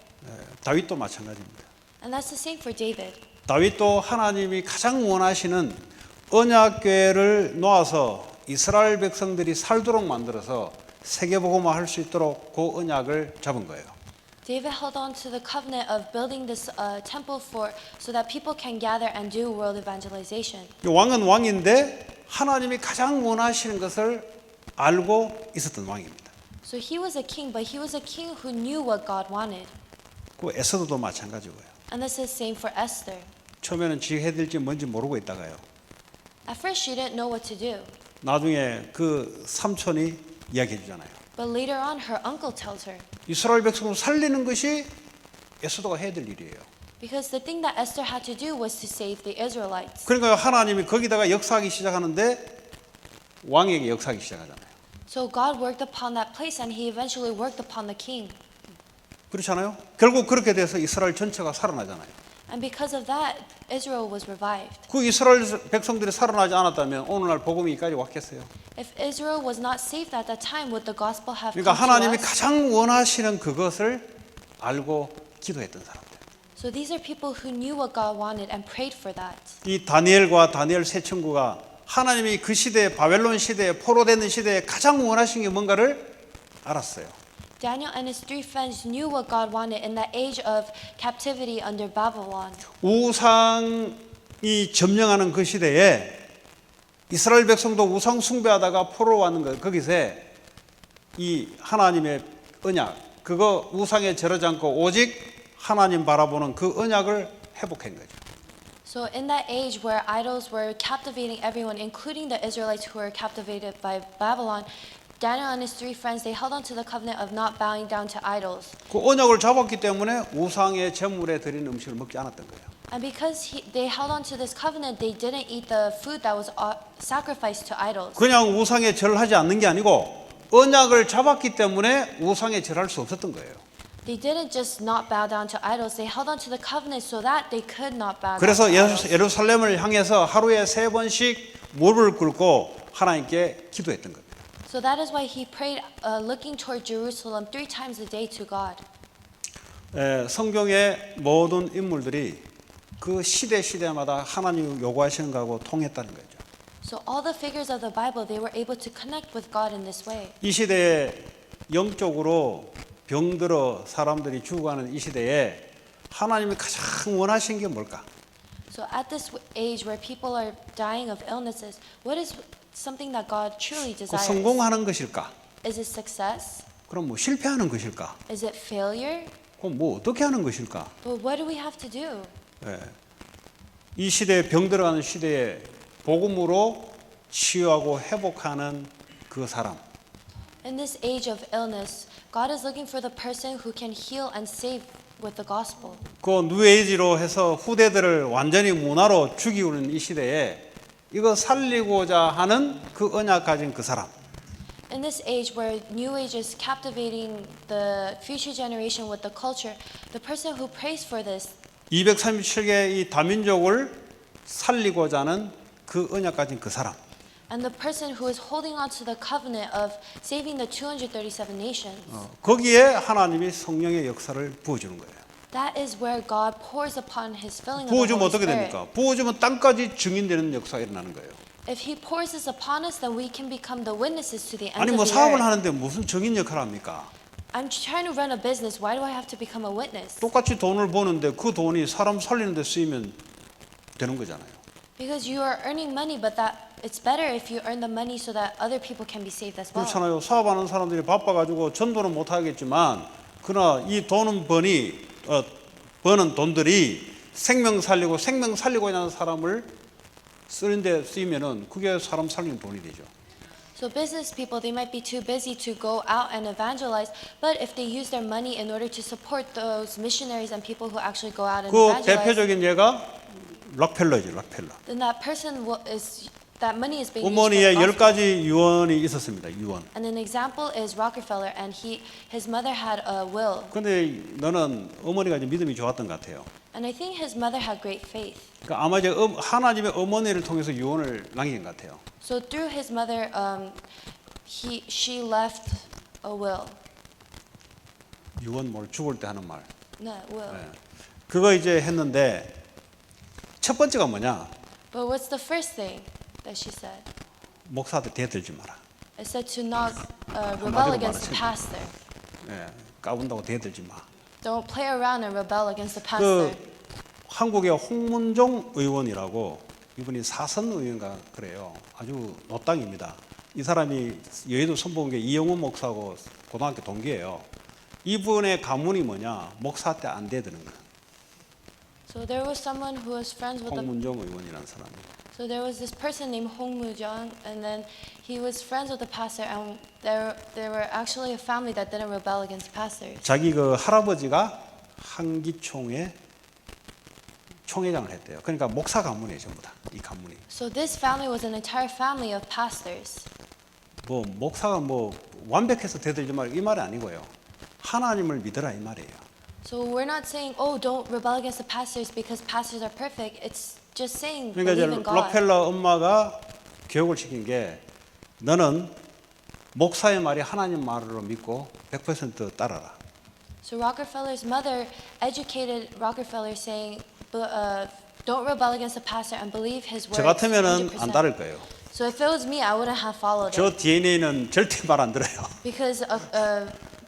다윗도 마찬가지입니다. And that's the same for David. 다윗도 하나님이 가장 원하시는 언약궤를 놓아서 이스라엘 백성들이 살도록 만들어서 세계복음화 할 수 있도록 그 언약을 잡은 거예요. David held on to the covenant of building this temple so that people can gather and do world evangelization. 왕은 왕인데 하나님이 가장 원하시는 것을 알고 있었던 왕입니다. So he was a king, but he was a king who knew what God wanted. 그 에스더도 마찬가지고요. And this is the same for Esther. 처음에는 지 해야 될지 뭔지 모르고 있다가요. At first she didn't know what to do, 나중에 그 삼촌이 이야기해 주잖아요. but later on her uncle tells her. 이스라엘 백성을 살리는 것이 에스더가 해야 될 일이에요. Because the thing that Esther had to do was to save the Israelites. 그러니까 하나님이 거기다가 역사하기 시작하는데 왕에게 역사하기 시작하잖아요. So God worked upon that place and he eventually worked upon the king. 그렇잖아요. 결국 그렇게 돼서 이스라엘 전체가 살아나잖아요. And because of that, Israel was revived. 그 이스라엘 백성들이 살아나지 않았다면 오늘날 복음이 여기까지 왔겠어요. If Israel was not saved at that time, would the gospel have 그러니까 come to 하나님이 us? 가장 원하시는 그것을 알고 기도했던 사람들. So these are people who knew what God wanted and prayed for that. 이 다니엘과 다니엘 세 친구가 하나님이 그 시대에 바벨론 시대에 포로되는 시대에 가장 원하신 게 뭔가를 알았어요. Daniel and his three friends knew what God wanted in that age of captivity under Babylon. 우상이 점령하는 그 시대에 이스라엘 백성도 우상 숭배하다가 포로로 왔는 거예요. 거기서 이 하나님의 언약, 그거 우상에 절하지 않고 오직 하나님 바라보는 그 언약을 회복한 거죠. So in that age where idols were captivating everyone, including the Israelites who were captivated by Babylon, Daniel and his three friends, they held on to the covenant of not bowing down to idols. 그 언약을 잡았기 때문에 우상의 제물에 드린 음식을 먹지 않았던 거예요. And because they held on to this covenant, they didn't eat the food that was sacrificed to idols. 그냥 우상에 절하지 않는 게 아니고 언약을 잡았기 때문에 우상에 절할 수 없었던 거예요. They didn't just not bow down to idols. They held on to the covenant so that they could not bow down 그래서 to idols. 예루살렘을 향해서 하루에 3번씩 무릎을 꿇고 하나님께 기도했던 겁니다. So that is why he prayed, looking toward Jerusalem 3 times a day to God. 성경의 모든 인물들이 그 시대마다 하나님 요구하시는 거하고 통했다는 거죠. So all the figures of the Bible, they were able to connect with God in this way. 이 시대에 영적으로 병들어 사람들이 죽어가는 이 시대에 하나님이 가장 원하시는 게 뭘까? So at this age where people are dying of illnesses, what is something that God truly 그 desires? 성공하는 것일까? Is it success? 그럼 뭐 실패하는 것일까? Is it failure? 그럼 뭐 어떻게 하는 것일까? But what do we have to do? 이 시대에 병들어가는 시대에 복음으로 치유하고 회복하는 그 사람. In this age of illness, God is looking for the person who can heal and save with the gospel. 그 뉴에이지로 해서 후대들을 완전히 문화로 죽이는 이 시대에 이거 살리고자 하는 그 언약 가진 그 사람. In this age where New Age is captivating the future generation with the culture, the person who prays for this, 237개 이 다민족을 살리고자 하는 그 언약 가진 그 사람. and the person who is holding on to the covenant of saving the 237 nations, 거기에 하나님이 성령의 역사를 부어주는 거예요. that is where God pours upon His filling of the 부어주면 Holy 어떻게 Spirit. 됩니까? 부어주면 땅까지 증인되는 역사가 일어나는 거예요. If He pours this upon us, then we can become the witnesses to the end 아니 of 뭐 the 사업을 earth. 하는데 무슨 증인 역할을 합니까? I'm trying to run a business. Why do I have to become a witness? 똑같이 돈을 버는데 그 돈이 사람 살리는 데 쓰이면 되는 거잖아요. Because you are earning money, but that it's better if you earn the money so that other people can be saved as well. 그렇잖아요. 사업하는 사람들이 바빠가지고 전도는 못 하겠지만 그러나 이 돈은 버는 돈들이 생명 살리고 있는 사람을 쓰는데 쓰이면은 그게 사람 살리는 돈이 되죠. So business people, they might be too busy to go out and evangelize, but if they use their money in order to support those missionaries and people who actually go out and 그 evangelize, 대표적인 예가 락펠러죠. 락펠러. then that person that money is being used for 어머니의 the gospel. 10가지 유언이 있었습니다. 유언. And an example is Rockefeller, and his mother had a will, 근데 너는 어머니가 이제 믿음이 좋았던 것 같아요. and I think his mother had great faith. 그러니까 아마 이제 하나님의 어머니를 통해서 유언을 남긴 것 같아요. So through his mother, she left a will. 유언 뭘 죽을 때 하는 말. No, will. 네. 그거 이제 했는데 첫 번째가 뭐냐? But what's the first thing that she said? 목사한테 대들지 마라. It said to not rebel 한마디로 against the 말하자면. pastor. 예, 까분다고 대들지 마. Don't play around and rebel against the 그 pastor. 한국의 홍문종 의원이라고 이분이 사선 의원가 그래요. 아주 노땅입니다. 이 사람이 여의도 선보은게 이영훈 목사하고 고등학교 동기예요. 이분의 가문이 뭐냐? 목사 때 안 대드는 거. So there was someone who was friends with the. 홍문종 의원이라는 사람이. So there was this person named Hong Mu-jung, and then he was friends with the pastor, and there were actually a family that didn't rebel against pastors. 자기 그 할아버지가 한기총회 총회장을 했대요. 그러니까 목사 가문이에요, 전부 다. 이 가문이. So this family was an entire family of pastors. 뭐 목사가 뭐 완벽해서 대들지 말 이 말이 아니고요. 하나님을 믿으라 이 말이에요. So we're not saying, oh, don't rebel against the pastors because pastors are perfect. It's just saying 그러니까 이제 believe in God. 록펠러 엄마가 교육을 시킨 게 너는 목사의 말이 하나님 말로 믿고 100% 따라라. So Rockefeller's mother educated Rockefeller saying, don't rebel against the pastor and believe his words. 저 같으면은 100%. 안 따를 거예요. So if it was me, I wouldn't have followed 저 it DNA는 절대 말 안 들어요. because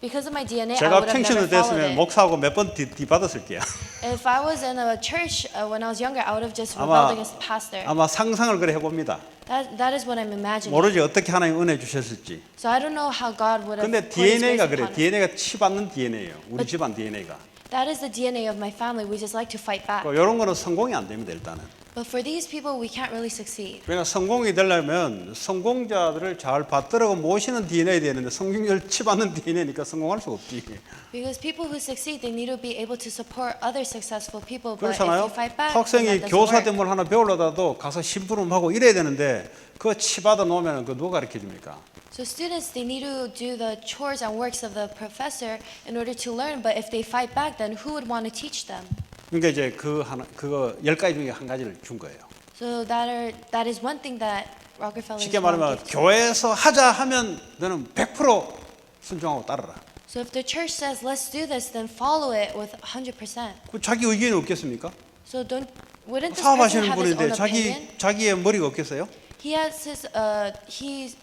because of my DNA, I 제가 would have 평신도 never followed 됐으면 it. 목사하고 몇 번 뒤받았을 게요. If I was in a church when I was younger, I would have just 아마 rebelled against the pastor. 아마 상상을 그래 해봅니다. That is what I'm imagining. 모르지 어떻게 하나님 은혜 주셨을지. So I don't know how God would have 근데 poured His grace DNA가 그래. upon us. DNA가 치받는 DNA예요. 우리 집안 DNA가. That is the DNA of my family. We just like to fight back. 이런 거는 성공이 안 됩니다. 일단은. But for these people, we can't really succeed. 그러니까 성공이 되려면 성공자들을 잘 받들고 모시는 DNA 되는데 성공률 치받는 DNA니까 성공할 수 없지. Because people who succeed, they need to be able to support other successful people. But if 그렇잖아요. you fight back, then 학생이 that doesn't 교사 work. 대물 하나 배우려다도 가서 심부름하고 이래야 되는데 그거 치받아 놓으면 그 누가 가르쳐 줍니까? So students, they need to do the chores and works of the professor in order to learn. But if they fight back, then who would want to teach them? 그러니까 이제 그거 10가지 중에 한 가지를 준 거예요. So that is one thing that Rockefeller 쉽게 is going to 말하면 give to. 교회에서 하자 하면 너는 100% 순종하고 따르라. So if the church says let's do this, then follow it with 100%. 그 자기 의견이 없겠습니까? So wouldn't this person 사업하시는 have his 분인데 own opinion? 자기의 머리가 없겠어요? He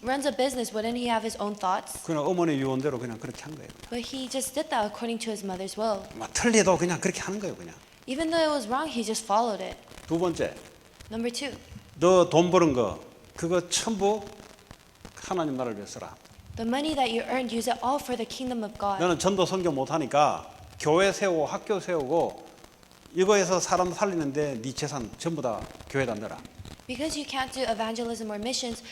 runs a business. Wouldn't he have his own thoughts? 그냥 어머니 유언대로 그냥 그렇게 한 거예요. But he just did that according to his mother's will. 막 틀려도 그냥 그렇게 하는 거예요, 그냥. Even though it was wrong, he just followed it. 두 번째, Number 2, 너 돈 버는 거 그거 전부 하나님 나라를 위해 쓰라. the money that you earned, use it all for the kingdom of God. 너는 전도 선교 못 하니까 교회 세우고 학교 세우고 이거에서 사람 살리는데 네 재산 전부 다 교회에다 넣어라. Because you can't do evangelism or missions,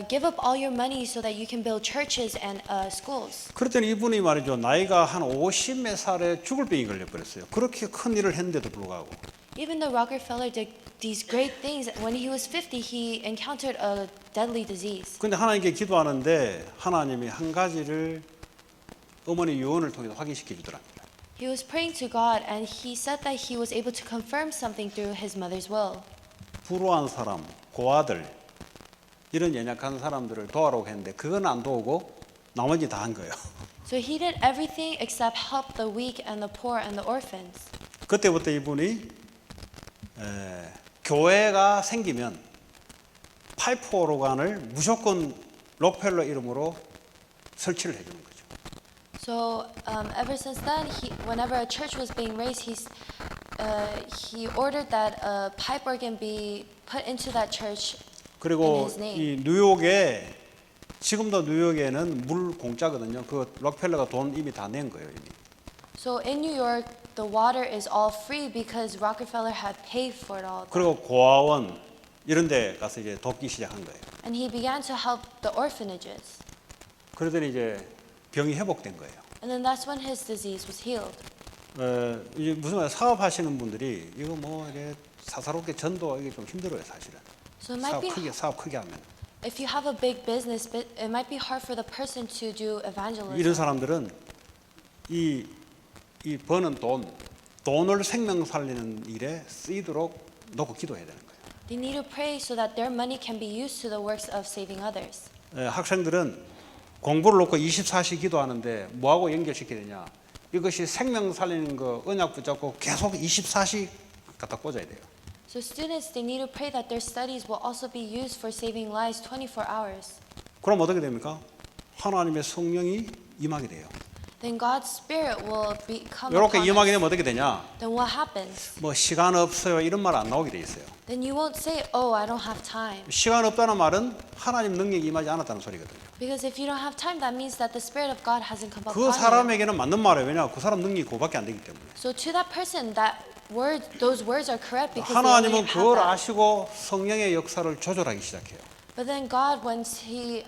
give up all your money so that you can build churches and schools. 그랬더니 이분이 말이죠. 나이가 한 50몇 살에 죽을 병이 걸려버렸어요. 그렇게 큰 일을 했는데도 불구하고. Even though Rockefeller did these great things, when he was 50, he encountered a deadly disease. 근데 하나님께 기도하는데 하나님이 한 가지를 어머니 유언을 통해서 확인시켜 주더랍니다. He was praying to God, and he said that he was able to confirm something through his mother's will. 불우한 사람, 고아들 이런 연약한 사람들을 도와라고 했는데 그건 안 도우고 나머지 다 한 거예요. So he did everything except help the weak and the poor and the orphans. 그때부터 이분이 교회가 생기면 파이프 오르간을 무조건 록펠러 이름으로 설치를 해주는 거죠. So ever since then, whenever a church was being raised, he ordered that a pipe organ be put into that church in 그리고 his name. 이 뉴욕에 지금도 뉴욕에는 물 공짜거든요. 그 록펠러가 돈 이미 다 낸 거예요. 이미. So in New York, the water is all free because Rockefeller had paid for it all. 그리고 고아원 이런 데 가서 이제 돕기 시작한 거예요. And he began to help the orphanages. 그러더니 이제 병이 회복된 거예요. And then that's when his disease was healed. 이제 무슨 말 사업하시는 분들이 이거 뭐 이게 사사롭게 전도 이게 좀 힘들어요, 사실은. So it might be 사업 크게 하면. if you have a big business, it might be hard for the person to do evangelism. 이런 사람들은 이 버는 돈을 생명 살리는 일에 쓰이도록 놓고 기도해야 되는 거예요. They need to pray so that their money can be used to the works of saving others. 학생들은 공부를 놓고 24시 기도하는데 뭐하고 연결시켜야 되냐? 이것이 생명 살리는 거 언약 붙잡고 계속 24시 갖다 꽂아야 돼요. So students, they need to pray that their studies will also be used for saving lives 24 hours. 그럼 어떻게 됩니까? 하나님의 성령이 임하게 돼요. Then God's Spirit will come 이렇게 upon 임하게 us. 되면 어떻게 되냐? Then what happens? 뭐 시간 없어요 이런 말 안 나오게 돼 있어요. Then you won't say, "Oh, I don't have time." 시간 없다는 말은 하나님 능력이 임하지 않았다는 소리거든요. Because if you don't have time, that means that the Spirit of God hasn't come 그 upon you. 사람에게는 맞는 말이에요. 왜냐? 그 사람 능력이 그거밖에 안 되기 때문에. So to that person, those words are correct because they only 하나님은 have 그걸 that. 아시고 성령의 역사를 조절하기 시작해요. But then God, once He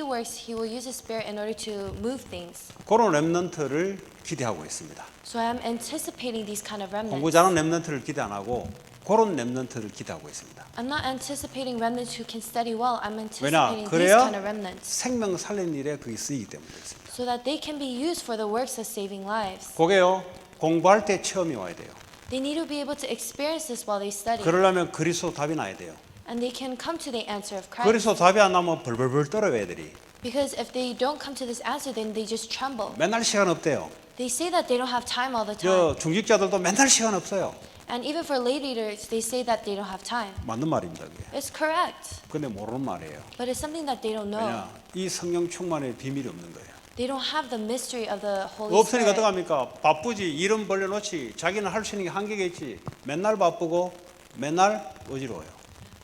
works, He will use His Spirit in order to move things. 그런 렘넌트를 기대하고 있습니다. So I'm anticipating these kind of 공부 remnants. 잘하는 렘넌트를 기대 안 하고 그런 렘넌트를 기대하고 있습니다. I'm not anticipating remnants who can study well. I'm 왜냐? anticipating these 그래야 kind of remnants 생명 살리는 일에 그게 쓰이기 때문에 그렇습니다. so that they can be used for the works of saving lives. 그게요. 공부할 때 체험이 와야 돼요. They need to be able to experience this while they study. 그러려면 그리스도 답이 나야 돼요. And they can come to the answer of Christ. 그리스도 답이 안 나면 벌벌벌 떨어요 애들이. Because if they don't come to this answer, then they just tremble. 맨날 시간 없대요. They say that they don't have time all the time. 저 중직자들도 맨날 시간 없어요. And even for lay leaders, they say that they don't have time. 맞는 말입니다 그게. It's correct. 근데 모르는 말이에요. But it's something that they don't know. 왜냐? 이 성령 충만의 비밀이 없는 거예요. They don't have the mystery of the Holy 없으니까 Spirit. 어떡합니까? 바쁘지. 일은 벌려놓지. 자기는 할 수 있는 게 한계가 있지. 맨날 바쁘고 맨날 어지러워요.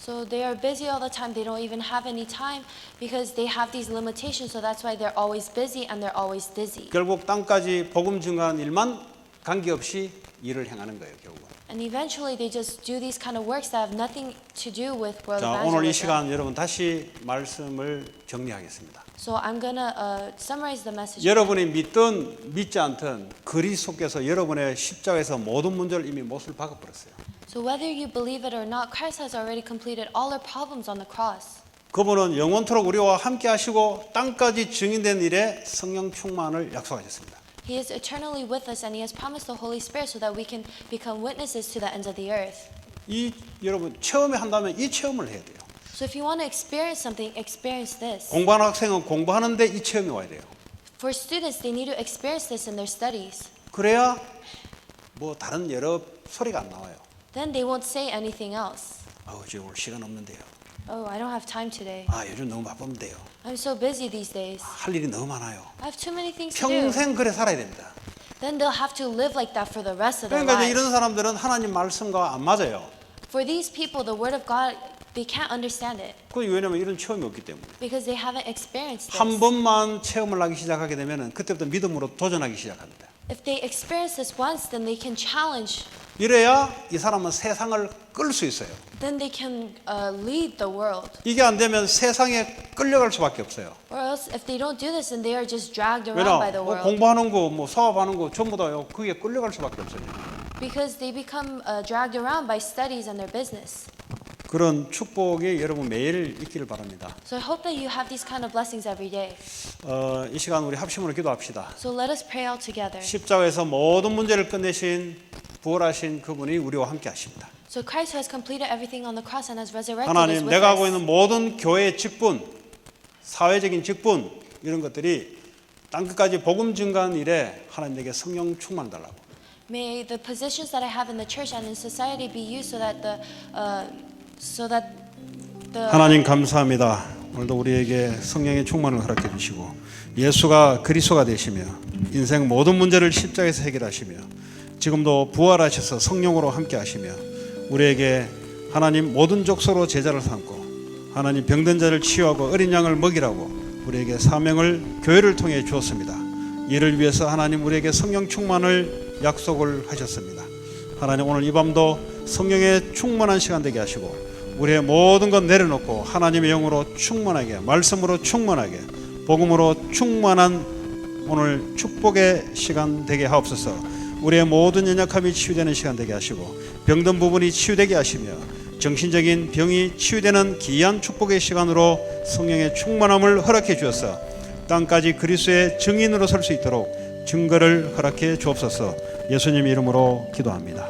So they are busy all the time. They don't even have any time because they have these limitations. So that's why they're always busy and they're always dizzy. 결국 땅까지 복음 증거하는 일만 관계없이 일을 행하는 거예요, 결국. And eventually they just do these kind of works that have nothing to do with world 자, 오늘 이 evangelism. 시간 여러분 다시 말씀을 정리하겠습니다. So I'm gonna summarize the message. 여러분이 믿든 믿지 않든 그리스도께서 여러분의 십자가에서 모든 문제를 이미 못을 박아버렸어요. So whether you believe it or not, Christ has already completed all our problems on the cross. 그분은 영원토록 우리와 함께 하시고 땅까지 증인된 일에 성령 충만을 약속하셨습니다. He is eternally with us and He has promised the Holy Spirit so that we can become witnesses to the ends of the earth. 이 여러분 처음에 한다면 이 체험을 해야 돼요. So if you want to experience something, experience this. 공부하는 학생은 공부하는데 이 체험이 와야 돼요. For students, they need to experience this in their studies. 그래야 뭐 다른 여러 소리가 안 나와요. Then they won't say anything else. 아우 저 오늘 시간 없는데요. Oh, I don't have time today. 아 요즘 너무 바쁜데요. I'm so busy these days. 할 일이 너무 많아요. I have too many things to do. 평생 그래 살아야 됩니다. Then they'll have to live like that for the rest of their 그러니까 이제 lives. 이런 사람들은 하나님 말씀과 안 맞아요. For these people, the Word of God, they can't understand it 그 왜냐면 이런 체험이 없기 때문에. because they haven't experienced 한 this. 번만 체험을 하기 시작하게 되면은 그때부터 믿음으로 도전하기 시작합니다. If they experience this once, then they can challenge. 이래야 이 사람은 세상을 끌 수 있어요. Then they can lead the world. 이게 안 되면 세상에 끌려갈 수밖에 없어요. Or else, if they don't do this, then they are just dragged around by 왜냐? the world. 공부하는 거, 뭐 사업하는 거 전부 다요. 그게 끌려갈 수밖에 없어요. Because they become dragged around by studies and their business. 그런 축복이 여러분 매일 있기를 바랍니다. So I hope that you have these kind of blessings every day. 이 시간 우리 합심으로 기도합시다. So let us pray all together. 십자가에서 모든 문제를 끝내신 부활하신 그분이 우리와 함께 하십니다. So Christ has completed everything on the cross and has resurrected us 하나님, with 내가 하고 us. 있는 모든 교회의 직분, 사회적인 직분 이런 것들이 땅끝까지 복음 증가하는 일에 하나님 내게 성령 충만 달라고. May the positions that I have in the church and in society be used so that the 하나님 감사합니다. 오늘도 우리에게 성령의 충만을 허락해 주시고 예수가 그리스도가 되시며 인생 모든 문제를 십자가에서 해결하시며 지금도 부활하셔서 성령으로 함께 하시며 우리에게 하나님 모든 족속으로 제자를 삼고 하나님 병든 자를 치유하고 어린 양을 먹이라고 우리에게 사명을 교회를 통해 주었습니다. 이를 위해서 하나님 우리에게 성령 충만을 약속을 하셨습니다. 하나님 오늘 이 밤도 성령의 충만한 시간 되게 하시고 우리의 모든 것 내려놓고 하나님의 영으로 충만하게 말씀으로 충만하게 복음으로 충만한 오늘 축복의 시간 되게 하옵소서. 우리의 모든 연약함이 치유되는 시간 되게 하시고 병든 부분이 치유되게 하시며 정신적인 병이 치유되는 귀한 축복의 시간으로 성령의 충만함을 허락해 주어서 땅까지 그리스도의 증인으로 설 수 있도록 증거를 허락해 주옵소서. 예수님 이름으로 기도합니다.